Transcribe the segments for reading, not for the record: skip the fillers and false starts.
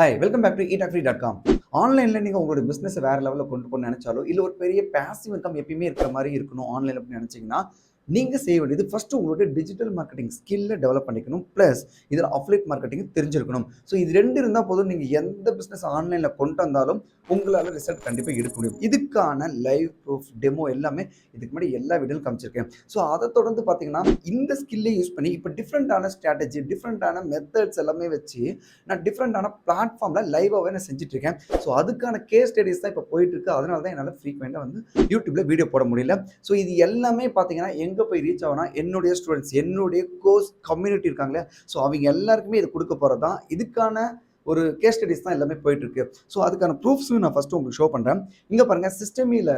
Hi welcome back to eatafree.com. ஆன்லைனில் நீங்கள் உங்களோட பிஸ்னஸ் வேறு லெவலில் கொண்டு போகணும்னு நினச்சாலோ இல்லை ஒரு பெரிய பேசிவ் இன்கம் எப்பயுமே இருக்கிற மாதிரி இருக்கணும் ஆன்லைன் அப்படின்னு நினச்சிங்கன்னா நீங்கள் செய்ய வேண்டியது ஃபஸ்ட்டு உங்களோட டிஜிட்டல் மார்க்கெட்டிங் ஸ்கில்லை டெவலப் பண்ணிக்கணும். ப்ளஸ் இதில் அஃப்லேட் மார்க்கெட்டிங் தெரிஞ்சிருக்கணும். ஸோ இது ரெண்டு இருந்தால் போதும், நீங்கள் எந்த பிஸ்னஸ் ஆன்லைனில் கொண்டு வந்தாலும் உங்களால் ரிசல்ட் கண்டிப்பாக எடுக்க முடியும். இதுக்கான லைவ் ப்ரூஃப் டெமோ எல்லாமே இதுக்கு முன்னாடி எல்லா வீடியோவும் காமிச்சிருக்கேன். ஸோ அதை தொடர்ந்து பார்த்தீங்கன்னா இந்த ஸ்கில்லை யூஸ் பண்ணி இப்போ டிஃப்ரெண்ட்டான ஸ்ட்ராட்டஜி, டிஃப்ரெண்ட்டான மெத்தட்ஸ் எல்லாமே வச்சு நான் டிஃப்ரெண்ட்டான பிளாட்ஃபார்மில் லைவாகவே நான் செஞ்சுட்ருக்கேன். ஸோ அதுக்கான கேஸ் ஸ்டடிஸ் தான் இப்போ போயிட்டுருக்கு. அதனால தான் என்னால் ஃப்ரீக்வெண்ட்டாக வந்து யூடியூப்பில் வீடியோ போட முடியல. ஸோ இது எல்லாமே பார்த்தீங்கன்னா எங்கே போய் ரீச் ஆகும்னா என்னுடைய ஸ்டூடெண்ட்ஸ், என்னுடைய கோர்ஸ் கம்யூனிட்டி இருக்காங்களே, ஸோ அவங்க எல்லாருக்குமே இது கொடுக்க போகிறது தான். இதுக்கான ஒரு கேஸ் ஸ்டடிஸ் தான் எல்லாமே போயிட்டுருக்கு. ஸோ அதுக்கான ப்ரூஃப்ஸும் நான் ஃபஸ்ட்டு உங்களுக்கு ஷோ பண்ணுறேன். இங்கே பாருங்கள், சிஸ்டமில்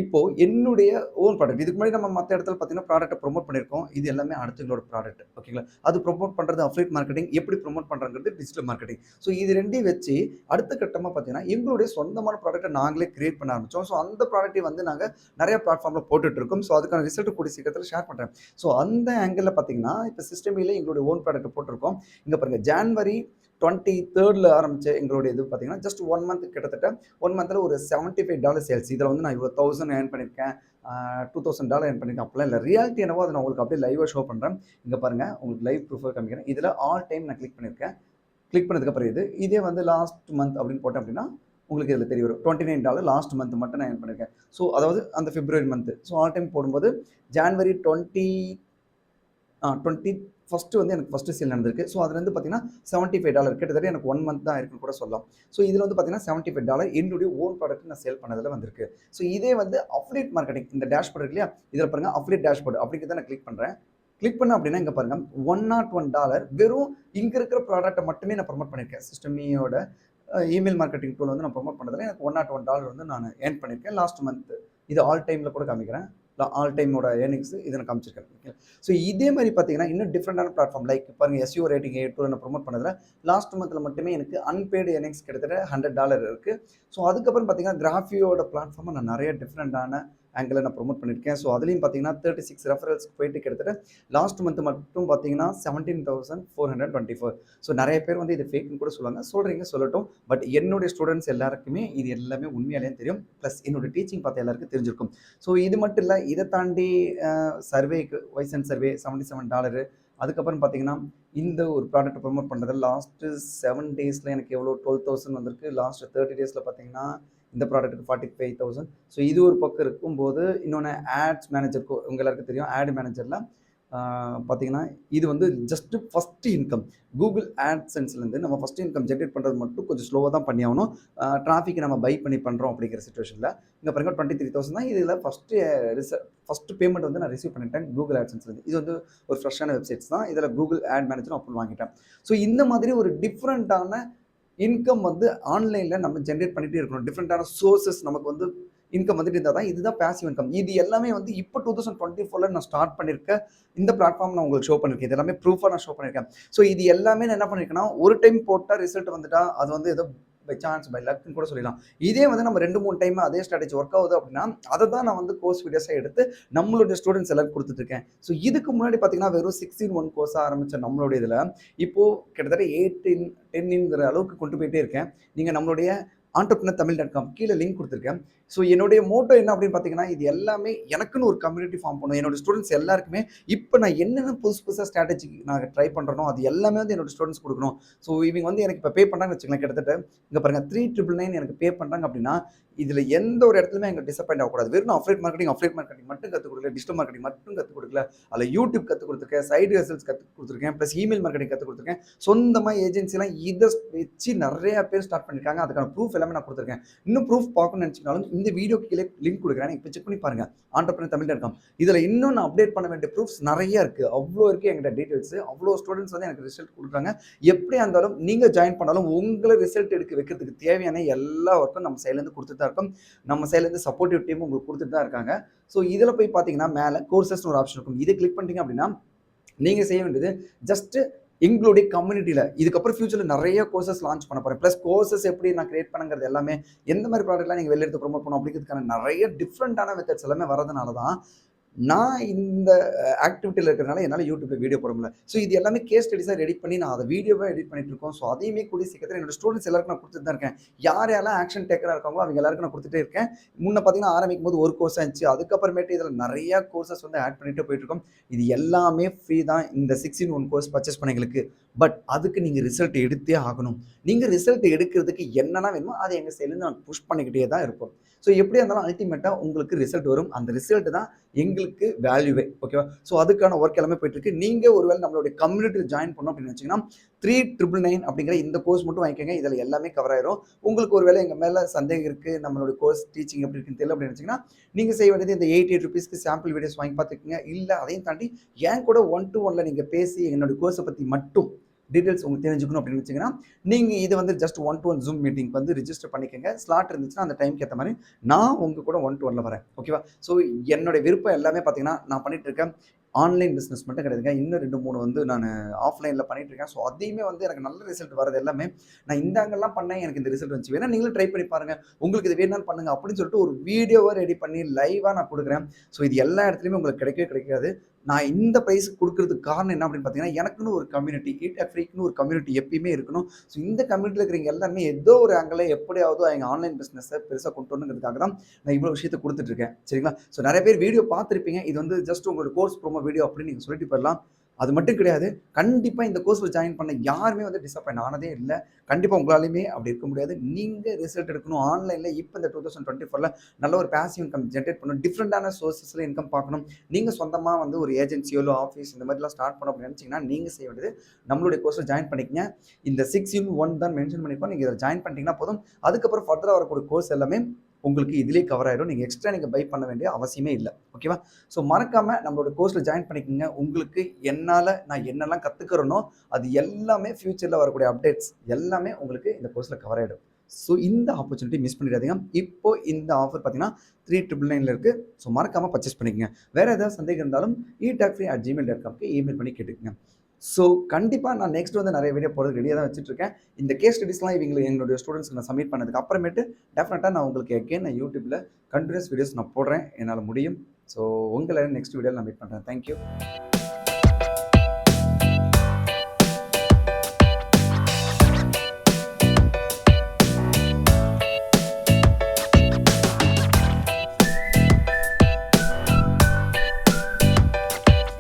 இப்போ என்னுடைய ஓன் ப்ராடக்ட். இதுக்கு முன்னாடி நம்ம மற்ற இடத்துல பார்த்தீங்கன்னா ப்ராடக்ட்டை ப்ரொமோட் பண்ணியிருக்கோம். இது எல்லாமே அடுத்தவங்களோட ப்ராடக்ட், ஓகேங்களா? அது ப்ரொமோட் பண்ணுறது அஃப்லேட் மார்க்கெட்டிங், எப்படி ப்ரொமோட் பண்ணுறங்கிறது டிஜிட்டல் மார்க்கெட்டிங். ஸோ இது ரெண்டையும் வச்சு அடுத்த கட்டமாக பார்த்தீங்கன்னா எங்களுடைய சொந்தமான ப்ராடக்ட்டை நாங்களே கிரியேட் பண்ண ஆரம்பித்தோம். ஸோ அந்த ப்ராடக்ட்டை வந்து நாங்கள் நிறைய பிளாட்ஃபார்மில் போட்டுட்ருக்கோம். ஸோ அதுக்கான ரிசல்ட் கூடிய சீக்கிரத்தில் ஷேர் பண்ணுறேன். ஸோ அந்த ஆங்கிளில் பார்த்தீங்கன்னா இப்போ சிஸ்டமில் எங்களுடைய ஓன் ப்ராடக்ட்டை போட்டிருக்கோம். இங்கே பாருங்கள், ஜான்வரி 23rd ஆரம்பிச்ச எங்களுடைய இது பார்த்தீங்கன்னா ஜஸ்ட் 1 மந்த், கிட்டத்தட்ட 1 மந்த்தில் ஒரு $75 சேல்ஸ். இதில் வந்து நான் இவ்வளோ 1000 ஏர்ன் பண்ணியிருக்கேன், $2000 ஏர்ன் பண்ணியிருக்கேன். அப்போலாம் இல்லை, ரியாலிட்டி என்னவோ அதை நான் உங்களுக்கு அப்படியே லைவாக ஷோ பண்ணுறேன். இங்கே பாருங்கள், உங்களுக்கு லைவ் ப்ரூஃபாக காமிக்கிறேன். இதில் ஆல் டைம் நான் கிளிக் பண்ணியிருக்கேன். கிளிக் பண்ணதுக்கப்புறம் இதே வந்து லாஸ்ட் மந்த் அப்படின்னு போட்டேன் அப்படின்னா உங்களுக்கு இதில் தெரிய வரும். $29 லாஸ்ட் மந்த் மட்டும் நான் ஏர்ன் பண்ணியிருக்கேன். ஸோ அதாவது அந்த பிப்ரவரி மந்த்து. ஸோ ஆல் டைம் போடும்போது ஜான்வரி 21st வந்து எனக்கு ஃபஸ்ட்டு சேல் நடந்திருக்கு. ஸோ அதுலேருந்து பார்த்தீங்கன்னா $75, கிட்டத்தட்ட எனக்கு 1 மந்த் தான் இருக்குன்னு கூட சொல்லலாம். ஸோ இதில் வந்து பார்த்தீங்கன்னா $75 என்னுடைய ஓன் ப்ராடக்ட் நான் சேல் பண்ணதில் வந்திருக்கு. ஸோ இதே வந்து அஃப்லேட் மார்க்கெட்டிங், இந்த டேஷ்போர்ட் இருக்கு இல்லையா, இதில் பாருங்கள் அஃப்லேட் டேஷ்போர்ட் அப்படிங்கிறத நான் கிளிக் பண்ணுறேன். கிளிக் பண்ண அப்படின்னா இங்கே பாருங்கள் $101 வெறும் இங்கே இருக்கிற ப்ராடக்ட்டை மட்டுமே நான் ப்ரொமோட் பண்ணியிருக்கேன். சிஸ்டமியோட இமெயில் மார்க்கெட்டிங் டூல் வந்து நான் ப்ரொமோட் பண்ணதில் எனக்கு $101 வந்து நான் ஏர்ன் பண்ணியிருக்கேன் லாஸ்ட் மந்த். இது ஆல் டைமில் கூட காமிக்கிறேன். ஆல் டைமோட ஏர்னிங்ஸ் இதை நான் காமிச்சிருக்கேன். ஓகே, ஸோ இதே மாதிரி பார்த்தீங்கன்னா இன்னும் டிஃப்ரெண்டான பிளாட்ஃபார்ம் லைக் பாருங்கள், எஸ்இஓ ரேட்டிங் டூல் நான் ப்ரொமோட் பண்ணதில் லாஸ்ட் மந்தில் மட்டுமே எனக்கு அன்பெய்டு ஏர்னிங்ஸ் கிட்டத்தட்ட $100 இருக்குது. ஸோ அதுக்கப்புறம் பார்த்தீங்கன்னா கிராஃபியோட பிளாட்ஃபார்மை நான் நிறைய டிஃப்ரெண்டான ஆங்கிளில் நான் ப்ரொமோட் பண்ணியிருக்கேன். ஸோ அதுலேயும் பார்த்தீங்கன்னா 36 ரெஃபரல்ஸ்க்கு போயிட்டு கிட்டத்தட்ட லாஸ்ட் மந்த் மட்டும் பார்த்தீங்கன்னா 17,424. ஸோ நிறைய பேர் வந்து இது ஃபேக்னு கூட சொல்லுவாங்க. சொல்கிறீங்க, சொல்லட்டும். பட் என்னுடைய ஸ்டூடெண்ட்ஸ் எல்லாருக்குமே இது எல்லாமே உண்மையாலேயும் தெரியும். ப்ளஸ் என்னோட டீச்சிங் பார்த்து எல்லாருக்கும் தெரிஞ்சிருக்கும். ஸோ இது மட்டும் இல்லை, இதை தாண்டி சர்வேக்கு வைசன் சர்வே $77. அதுக்கப்புறம் பார்த்தீங்கன்னா இந்த ஒரு ப்ராடக்ட் ப்ரொமோட் பண்ணுறது லாஸ்ட்டு 7 டேஸில் எனக்கு எவ்வளோ 12,000 வந்திருக்கு. லாஸ்ட்டு 30 டேஸில் பார்த்தீங்கன்னா இந்த ப்ராடக்ட்டுக்கு 45,000. ஸோ இது ஒரு பக்கம் இருக்கும்போது இன்னொன்று ஆட்ஸ் மேனேஜருக்கு உங்கள் எல்லாருக்கும் தெரியும். ஆட் மேனேஜரில் பார்த்தீங்கன்னா இது வந்து ஜஸ்ட்டு ஃபஸ்ட்டு இன்கம். கூகுள் ஆட்சென்ஸ்லேருந்து நம்ம ஃபஸ்ட்டு இன்கம் ஜென்ரேட் பண்ணுறது மட்டும் கொஞ்சம் ஸ்லோவாக தான் பண்ணி ஆகணும். டிராஃபிக் நம்ம பை பண்ணி பண்ணுறோம் அப்படிங்கிற சிச்சுவேஷனில் இங்கே பாருங்கள் 23,000 தான். இதில் ஃபஸ்ட்டு பேமெண்ட் வந்து நான் ரிசீவ் பண்ணிட்டேன் கூகுள் ஆட்சென்ஸ்லேருந்து. இது வந்து ஒரு ஃப்ரெஷ்ஷான வெப்சைட்ஸ் தான். இதில் கூகுள் ஆட் மேனேஜரும் அப்ரூவல் வாங்கிட்டேன். ஸோ இந்த மாதிரி ஒரு டிஃப்ரெண்ட்டான இன்கம் வந்து ஆன்லைனில் நம்ம ஜென்ரேட் பண்ணிகிட்டே இருக்கணும். டிஃப்ரெண்ட்டான சோர்சஸ் நமக்கு வந்து இன்கம் வந்துட்டு இருந்தால் தான் இதுதான் பேசிவ் இன்கம். இது எல்லாமே வந்து இப்போ 2024 நான் ஸ்டார்ட் பண்ணியிருக்கேன். இந்த பிளாட்ஃபார்ம் நான் உங்களுக்கு ஷோ பண்ணியிருக்கேன். இது எல்லாமே ப்ரூஃபாக நான் ஷோ பண்ணியிருக்கேன். ஸோ இது எல்லாமே நான் என்ன பண்ணியிருக்கேன்னா, ஒரு டைம் போட்டால் ரிசல்ட் வந்துட்டா அது வந்து ஏதோ பை சான்ஸ், பை லக்னு கூட சொல்லலாம். இதே வந்து நம்ம 2-3 டைம் அதே ஸ்ட்ராட்டஜி ஒர்க் ஆகுது அப்படின்னா அதை தான் நான் வந்து கோர்ஸ் வீடியோஸாக எடுத்து நம்மளுடைய ஸ்டூடெண்ட்ஸ் எல்லாரும் கொடுத்துட்ருக்கேன். ஸோ இதுக்கு முன்னாடி பார்த்தீங்கன்னா வெறும் 16 கோர்ஸாக ஆரம்பித்த நம்மளுடைய இதில் இப்போது கிட்டத்தட்ட 10ங்கிற அளவுக்கு கொண்டு போயிட்டே இருக்கேன். நீங்கள் நம்மளுடைய entrepreneurtamil.com கீழே லிங்க் கொடுத்துருக்கேன். ஸோ என்னுடைய மோட்டோ என்ன அப்படின்னு பார்த்தீங்கன்னா, இது எல்லாமே எனக்குன்னு ஒரு கம்யூனிட்டி ஃபார்ம் பண்ணணும். என்னோட ஸ்டூடெண்ட்ஸ் எல்லாருக்குமே இப்போ நான் என்னென்ன புதுசாக ஸ்ட்ராட்டஜி நான் ட்ரை பண்ணுறனோ அது எல்லாமே வந்து என்னோட ஸ்டூடெண்ட்ஸ் கொடுக்கணும். ஸோ இவங்க வந்து எனக்கு இப்போ பே பண்ணுறாங்கன்னு வச்சுக்கலாம், கிட்டத்தட்ட இங்கே பாருங்கள் 3,999 எனக்கு பே பண்ணுறாங்க அப்படின்னா இதில் எந்த ஒரு இடத்துலையுமே எங்களுக்கு டிசப்பாயிண்ட் ஆகக்கூடாது. வெறும் அஃப்லேட் மார்க்கெட்டிங் மட்டும் கற்றுக் கொடுக்கல, டிஜிட்டல் மார்க்கெட்டிங் மட்டும் கற்றுக் கொடுக்கல, அதில் யூடியூப் கற்றுக் கொடுத்துருக்கேன், சைடு ஹசல்ஸ் கற்றுக் கொடுத்துருக்கேன், ப்ளஸ் இமெயில் மார்க்கெட்டிங் கற்றுக் கொடுத்துருக்கேன். சொந்தமாக ஏஜென்சிலாம் இதை வச்சு நிறைய பேர் ஸ்டார்ட் பண்ணியிருக்காங்க. அதுக்கான ப்ரூஃப் எல்லாமே நான் கொடுத்துருக்கேன். இன்னும் ப்ரூஃப் பார்க்கணும்னு நினச்சினாலும் இந்த வீடியோ கீழே லிங்க் கொடுக்குறேன், இப்போ செக் பண்ணி பாருங்கள். entrepreneurtamil.com இதில் இன்னும் நான் அப்டேட் பண்ண வேண்டிய ப்ரூஃப்ஸ் நிறைய இருக்குது. அவ்வளோ இருக்குது எங்கிட்ட டீட்டெயில்ஸ். அவ்வளோ ஸ்டூடெண்ட்ஸ் வந்து எனக்கு ரிசல்ட் கொடுக்குறாங்க. எப்படியா இருந்தாலும் நீங்கள் ஜாயின் பண்ணாலும் உங்களை ரிசல்ட் எடுக்க வைக்கிறதுக்கு தேவையான எல்லா ஒர்க்கும் நம்ம சைட்லேருந்து கொடுத்துட்டு தான் இருக்கோம். நம்ம சைட்லேருந்து சப்போர்ட்டிவ் டீமும் உங்களுக்கு கொடுத்துட்டு தான் இருக்காங்க. ஸோ இதில் போய் பார்த்தீங்கன்னா மேலே கோர்சஸ்னு ஒரு ஆப்ஷன் இருக்கும். இதை கிளிக் பண்ணிட்டீங்க அப்படின்னா நீங்கள் செய்ய வேண்டியது ஜஸ்ட்டு எங்களுடைய கம்யூனிட்டியில் இதுக்கப்புறம் ஃபியூச்சரில் நிறைய கோர்சஸ் லான்ச் பண்ண போகிறேன். ப்ளஸ் கோர்சஸ் எப்படி நான் கிரியேட் பண்ணுங்கிறது எல்லாமே, எந்த மாதிரி ப்ராடக்ட்லாம் நீங்கள் வெளில எடுத்து ப்ரொமோட் பண்ணணும் அப்படிங்கிறதுக்கான நிறைய டிஃப்ரெண்ட்டான மெத்தட்ஸ் எல்லாமே வரதுனால தான் நான் இந்த ஆக்டிவிட்டில இருக்கிறனால என்னால YouTubeல வீடியோ போட முடியல. ஸோ இது எல்லாமே கேஸ் ஸ்டடீஸா ரெடி பண்ணி நான் அத வீடியோவா எடிட் பண்ணிட்டு இருக்கோம். ஸோ அதையுமே கூடிய சீக்கிரத்தில என்னோட ஸ்டூடண்ட்ஸ் எல்லாருக்கும் நான் குடுத்துட்டு தான் இருக்கேன். யார் யாரெல்லாம் ஆக்ஷன் டேக்கரா இருக்காங்களோ அவங்க எல்லாருக்கும் நான் குடுத்துட்டே இருக்கேன். முன்ன பார்த்தீங்கன்னா ஆரம்பிக்கும்போது ஒரு கோர்ஸா இருந்துச்சு. அதுக்கப்புறமேட்டு இதில நெறைய கோர்ஸஸ் வந்து ஆட் பண்ணிட்டே போயிட்டு இருக்கோம். இது எல்லாமே ஃப்ரீ தான். இந்த 6 இன் 1 கோர்ஸ் பர்ச்சேஸ் பண்ணவங்களுக்கு. பட் அதுக்கு நீங்க ரிசல்ட் எடுத்தே ஆகணும். நீங்க ரிசல்ட் எடுக்கிறதுக்கு என்னலாம் வேணுமோ அத எங்க சைட்லருந்து நாங்க புஷ் பண்ணிக்கிட்டே தான் இருப்போம். ஸோ எப்படியா இருந்தாலும் அல்டிமேட்டா உங்களுக்கு ரிசல்ட் வரும். அந்த ரிசல்ட் தான் எங்களுக்கு வேல்யூவே. ஓகேவா? ஸோ அதுக்கான ஒர்க் எல்லாமே போயிட்டு இருக்கு. நீங்க ஒருவேளை நம்மளுடைய கம்யூனிட்டில ஜாயின் பண்ணணும் அப்படின்னு நினைச்சீங்கன்னா, 3999 அப்படிங்கிற இந்த கோர்ஸ் மட்டும் வாங்கிக்கோங்க. இதுல எல்லாமே கவர் ஆயிரும். உங்களுக்கு ஒருவேளை எங்க மேல சந்தேகம் இருக்கு, நம்மளுடைய கோர்ஸ் டீச்சிங் எப்படி இருக்குன்னு தெரியல அப்படின்னு நினைச்சீங்கன்னா, நீங்க செய்ய வேண்டியது இந்த ₹88க்கு சாம்பிள் வீடியோஸ் வாங்கி பார்த்துக்கங்க. இல்ல அதையும் தாண்டி என் கூட ஒன் டூ ஒன்ல நீங்க பேசி என்னுடைய கோர்ஸ பத்தி மட்டும் டீடைல்ஸ் உங்களுக்கு தெரிஞ்சுக்கணும் அப்படின்னு நினைச்சீங்கன்னா, நீங்க இது வந்து just one two one zoom மீட்டிங்க்கு வந்து ரிஜிஸ்டர் பண்ணிக்கங்க. ஸ்லாட் இருந்துச்சுன்னா அந்த டைம்க்கு ஏத்த மாரி நான் உங்க கூட ஒன் டூ ஒன்ல வரேன். ஓகேவா? ஸோ என்னுடைய விருப்பம் எல்லாமே பார்த்தீங்கன்னா, நான் பண்ணிட்டு இருக்கேன் ஆன்லைன் பிசினஸ் மட்டும் கிடையாதுங்க. இன்னும் 2, 3 வந்து நானு ஆஃப்லைன்ல பண்ணிட்டு இருக்கேன். ஸோ அதையுமே வந்து எனக்கு நல்ல ரிசல்ட் வரது எல்லாமே, நான் இந்த ஆங்கிள்லாம் பண்ணேன் எனக்கு இந்த ரிசல்ட் வந்துச்சு. வேணா நீங்களும் ட்ரை பண்ணி பாருங்க. உங்களுக்கு இது வேணும்னாலும் பண்ணுங்க அப்படின்னு சொல்லிட்டு ஒரு வீடியோவா ரெடி பண்ணி லைவா நான் குடுக்குறேன். ஸோ இது எல்லா இடத்துலயுமே உங்களுக்கு கிடைக்கவே கிடைக்காது. நான் இந்த பிரைஸ்க்கு குடுக்குறதுக்கு காரணம் என்ன அப்படின்னு பார்த்தீங்கன்னா, எனக்குன்னு ஒரு கம்யூனிட்டி, இட் ஃப்ரீக்குன்னு ஒரு கம்யூனிட்டி எப்பயுமே இருக்கணும். ஸோ இந்த கம்யூனிட்டில இருக்கிறவங்க எல்லாருமே ஏதோ ஒரு ஆங்கிள்ல எப்படியாவது எங்க ஆன்லைன் பிசினஸ பெருசா கொண்டு வரணுங்கிறதுக்காக தான் நான் இவ்வளோ விஷயத்த குடுத்துட்டு இருக்கேன். சரிங்களா? ஸோ நெறைய பேர் வீடியோ பார்த்திருப்பீங்க. இது வந்து ஜஸ்ட் உங்களோட கோர்ஸ் ப்ரோமோ வீடியோ அப்படின்னு நீங்க சொல்லிட்டு போயிடலாம். அது மட்டும் கிடையாது. கண்டிப்பா இந்த கோர்ஸ்ல ஜாயின் பண்ண யாருமே வந்து டிசப்பாயிண்ட் ஆனதே இல்ல. கண்டிப்பா உங்களாலயுமே அப்படி இருக்க முடியாது. நீங்க ரிசல்ட் எடுக்கணும். ஆன்லைன்ல இப்ப இந்த 2024ல நல்ல ஒரு பாசிவ் இன்கம் ஜெனரேட் பண்ணணும். டிஃபரண்டான சோர்சஸ்ல இன்கம் பார்க்கணும். நீங்க சொந்தமா வந்து ஒரு ஏஜென்சியோ, இல்ல ஆஃபீஸ் இந்த மாதிரிலாம் ஸ்டார்ட் பண்ணணும் அப்படின்னு நினைச்சீங்கன்னா, நீங்க செய்ய வேண்டியது நம்மளுடைய கோர்ஸ்ல ஜாயின் பண்ணிக்கங்க. இந்த 6 இன் 1 தான் மென்ஷன் பண்ணியிருக்கோம். நீங்க இதில ஜாயின் பண்ணிட்டீங்கன்னா போதும். அதுக்கப்புறம் ஃபர்தரா வரக்கூடிய கோர்ஸ் எல்லாமே உங்களுக்கு இதிலேயே கவர் ஆயிரும். நீங்க எக்ஸ்ட்ரா நீங்க பை பண்ண வேண்டிய அவசியமே இல்ல. ஓகேவா? ஸோ மறக்காம நம்மளோட கோர்ஸ்ல ஜாயின் பண்ணிக்கங்க. உங்களுக்கு என்னால நான் என்னெல்லாம் கத்துக்கிறேனோ, அது எல்லாமே ஃபியூச்சர்ல வரக்கூடிய அப்டேட்ஸ் எல்லாமே உங்களுக்கு இந்த கோர்ஸ்ல கவர் ஆயிடும். ஸோ இந்த ஆப்பர்ச்சுனிட்டி மிஸ் பண்ணிடாதீங்க. இப்போ இந்த ஆஃபர் பார்த்தீங்கன்னா 3999ல இருக்கு. ஸோ மறக்காம பர்ச்சேஸ் பண்ணிக்கங்க. வேற ஏதாவது சந்தேகம் இருந்தாலும் etalkfree@gmail.comக்கு இமெயில் பண்ணி கேட்டுக்கங்க. ஸோ கண்டிப்பா நான் நெக்ஸ்ட் வந்து நெறைய வீடியோ போடுறதுக்கு ரெடியா தான் வச்சுட்டுருக்கேன். இந்த கேஸ் ஸ்டடீஸ்லாம் என்னுடைய ஸ்டூடண்ட்ஸ்க்கு நான் சப்மிட் பண்ணதுக்கு அப்புறமேட்டு டெஃபினட்டா நான் உங்களுக்கு அகைன் நான் YouTubeல கன்டினியூஸ் வீடியோஸ் நான் போடுறேன். என்னால முடியும். ஸோ உங்கள நெக்ஸ்ட் வீடியோல நான் மீட் பண்றேன். Thank you.